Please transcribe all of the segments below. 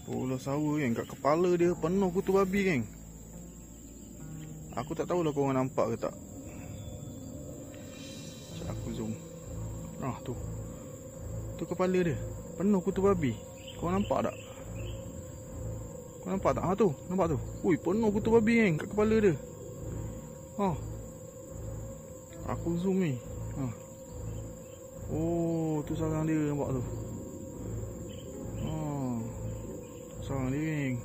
Ular sawa geng, kat kepala dia penuh kutu babi geng. Aku tak tahulah korang nampak ke tak. Sekejap aku zoom. Tu. Tu kepala dia penuh kutu babi. Korang nampak tak? Korang nampak tak? Tu, nampak tu. Ui, penuh kutu babi geng kat kepala dia. Aku zoom ni. Oh, tu sarang dia, nampak tu. Sarang dia geng.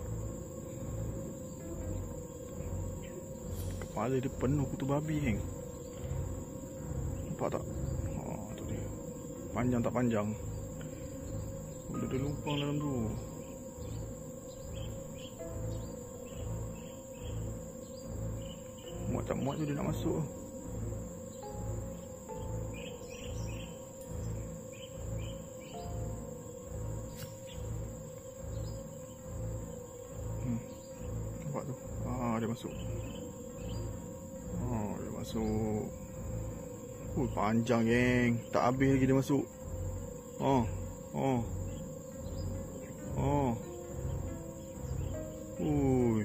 Kepala dia penuh kutu babi geng. Nampak tak? Tu dia. Panjang tak panjang. Ada lubang dalam tu. Muat tak muat tu dia nak masuk. Nampak tu. Dia masuk. Dia masuk. Panjang geng. Tak habis lagi dia masuk. Ui.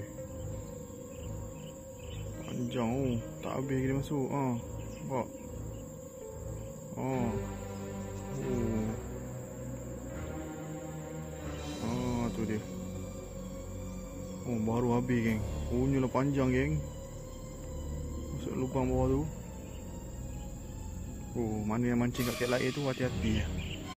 Panjang. Tak habis lagi dia masuk. Nampak. Tu dia. Baru habis geng. Punyalah panjang geng. Masuk lubang bawah tu. Mana yang mancing kat kat lain tu hati-hati.